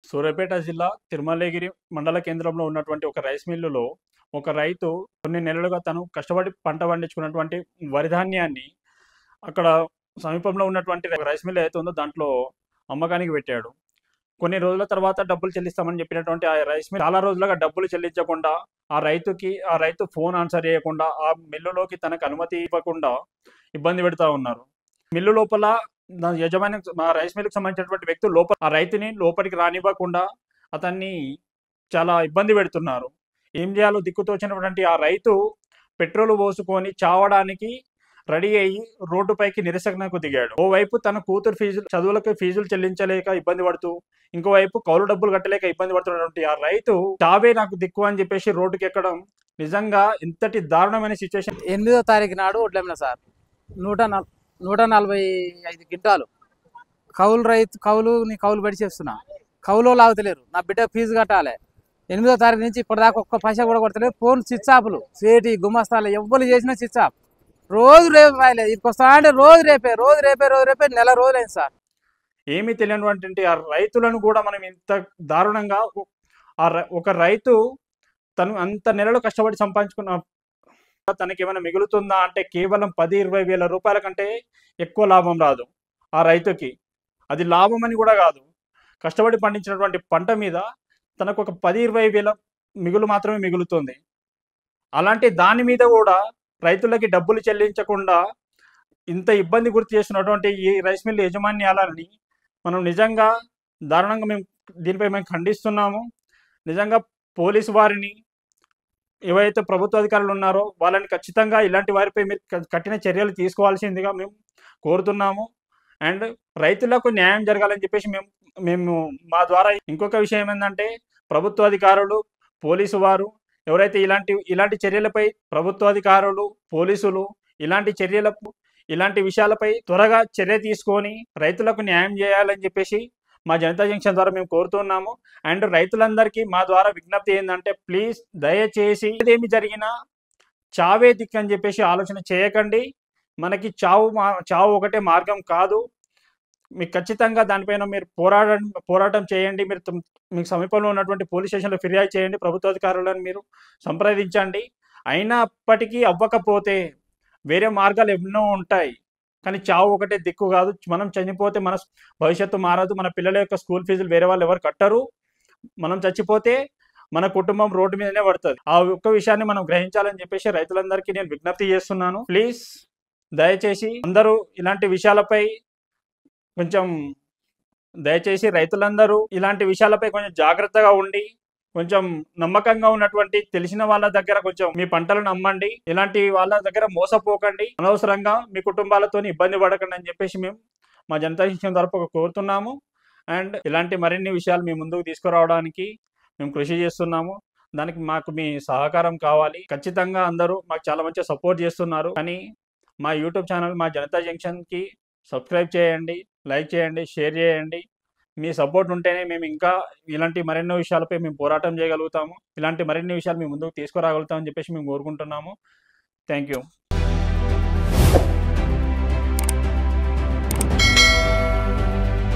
సూర్యాపేట జిల్లా తిరుమలగిరి మండల కేంద్రంలో ఉన్నటువంటి ఒక రైస్ మిల్లులో ఒక రైతు కొన్ని నెలలుగా తను కష్టపడి పంట పండించుకున్నటువంటి వరి ధాన్యాన్ని అక్కడ సమీపంలో ఉన్నటువంటి రైస్ మిల్ ఏదైతే ఉందో దాంట్లో అమ్మకానికి పెట్టాడు. కొన్ని రోజుల తర్వాత డబ్బులు చెల్లిస్తామని చెప్పినటువంటి ఆ రైస్ మిల్ చాలా రోజులుగా డబ్బులు చెల్లించకుండా ఆ రైతు ఫోన్ ఆన్సర్ చేయకుండా ఆ మిల్లులోకి తనకు అనుమతి ఇవ్వకుండా ఇబ్బంది పెడతా ఉన్నారు. మిల్లు లోపల యజమాని మా రైస్ మిల్‌కి సంబంధించినటువంటి వ్యక్తులు లోపల ఆ రైతుని లోపలికి రానివ్వకుండా అతన్ని చాలా ఇబ్బంది పెడుతున్నారు. ఏం చేయాలో దిక్కుతోచనటువంటి ఆ రైతు పెట్రోల్ పోసుకొని చావడానికి రెడీ అయ్యి రోడ్డుపైకి నిరసనకు దిగాడు. ఓవైపు తన కూతురు చదువులకు ఫీజులు చెల్లించలేక ఇబ్బంది పడుతూ, ఇంకోవైపు కౌలు డబ్బులు కట్టలేక ఇబ్బంది పడుతున్నటువంటి ఆ రైతు చావే నాకు దిక్కు అని చెప్పేసి రోడ్డుకి ఎక్కడం నిజంగా ఇంతటి దారుణమైన సిచ్యువేషన్. 8వ తారీఖు నాడు వడ్లమ్మిన సార్ 145 గిట్టాలు కౌలు పడి చేస్తున్నా. కౌలు లాగుతలేరు. నా బిడ్డ ఫీజు కట్టాలి. 8వ తారీఖు నుంచి ఇప్పటిదాకా ఒక్క పైసా కూడా కొడతలేదు. ఫోన్ స్విచ్ ఆఫ్లు, సేటి గుమ్మస్తాలు ఎవ్వరు చేసినా స్విచ్ ఆఫ్. రోజు రేపు రాయలేదు. ఇది వస్తా అంటే రోజు రేపే నెల రోజులైంది సార్. ఏమీ తెలియనటువంటి ఆ రైతులను కూడా మనం ఇంత దారుణంగా ఒక రైతు తను అంత నెలలో కష్టపడి సంపాదించుకున్న తనకేమైనా మిగులుతుందా అంటే కేవలం 10-20 వేల రూపాయల కంటే ఎక్కువ లాభం రాదు ఆ రైతుకి. అది లాభం అని కూడా కాదు. కష్టపడి పండించినటువంటి పంట మీద తనకు ఒక 10-20 వేల మిగులు మాత్రమే మిగులుతుంది. అలాంటి దాని మీద కూడా రైతులకి డబ్బులు చెల్లించకుండా ఇంత ఇబ్బంది గుర్తు చేస్తున్నటువంటి ఈ రైస్ మిల్ యాజమాన్యాలని మనం నిజంగా దారుణంగా దీనిపై మేము ఖండిస్తున్నాము. నిజంగా పోలీసు వారిని, ఏవైతే ప్రభుత్వ అధికారులు ఉన్నారో వాళ్ళని ఖచ్చితంగా ఇలాంటి వారిపై మీరు కఠిన చర్యలు తీసుకోవాల్సిందిగా మేము కోరుతున్నాము. అండ్ రైతులకు న్యాయం జరగాలని చెప్పేసి మేము మా ద్వారా. ఇంకొక విషయం ఏంటంటే ప్రభుత్వ అధికారులు, పోలీసు వారు ఎవరైతే ఇలాంటి చర్యలపై ప్రభుత్వ అధికారులు, పోలీసులు ఇలాంటి విషయాలపై త్వరగా చర్య తీసుకొని రైతులకు న్యాయం చేయాలని చెప్పేసి మా జనతా జంక్షన్ ద్వారా మేము కోరుతున్నాము. అండ్ రైతులందరికీ మా ద్వారా విజ్ఞప్తి ఏంటంటే ప్లీజ్ దయచేసి ఏమి జరిగినా చావే దిక్కు అని చెప్పేసి ఆలోచన చేయకండి. మనకి చావు ఒకటే మార్గం కాదు. మీకు ఖచ్చితంగా దానిపైన మీరు పోరాటం చేయండి. మీకు సమీపంలో ఉన్నటువంటి పోలీస్ స్టేషన్లో ఫిర్యాదు చేయండి. ప్రభుత్వ అధికారులను మీరు సంప్రదించండి. అయినప్పటికీ అవ్వకపోతే వేరే మార్గాలు ఎన్నో ఉంటాయి. కానీ చావు ఒకటే దిక్కు కాదు. మనం చనిపోతే మన భవిష్యత్తు మారదు. మన పిల్లల యొక్క స్కూల్ ఫీజులు వేరే వాళ్ళు ఎవరు కట్టరు. మనం చచ్చిపోతే మన కుటుంబం రోడ్డు మీదనే పడుతుంది. ఆ ఒక్క విషయాన్ని మనం గ్రహించాలని చెప్పేసి రైతులందరికీ నేను విజ్ఞప్తి చేస్తున్నాను. ప్లీజ్ దయచేసి అందరూ ఇలాంటి విషయాలపై రైతులందరూ ఇలాంటి విషయాలపై కొంచెం జాగ్రత్తగా ఉండి, కొంచెం నమ్మకంగా ఉన్నటువంటి తెలిసిన వాళ్ళ దగ్గర కొంచెం మీ పంటలను అమ్మండి. ఇలాంటి వాళ్ళ దగ్గర మోసపోకండి. అనవసరంగా మీ కుటుంబాలతో ఇబ్బంది పడకండి అని చెప్పేసి మేము మా జనతా జంక్షన్ తరపున కోరుతున్నాము. అండ్ ఇలాంటి మరిన్ని విషయాలు మీ ముందుకు తీసుకురావడానికి మేము కృషి చేస్తున్నాము. దానికి మాకు మీ సహకారం కావాలి. ఖచ్చితంగా అందరూ మాకు చాలా మంచిగా సపోర్ట్ చేస్తున్నారు. కానీ మా యూట్యూబ్ ఛానల్ మా జనతా జంక్షన్కి సబ్స్క్రైబ్ చేయండి, లైక్ చేయండి, షేర్ చేయండి. మీ సపోర్ట్ ఉంటేనే మేము ఇంకా ఇలాంటి మరెన్నో విషయాలపై మేము పోరాటం చేయగలుగుతాము. ఇలాంటి మరిన్ని విషయాలు మేము ముందుకు తీసుకురాగలుగుతామని చెప్పేసి మేము కోరుకుంటున్నాము. Thank you.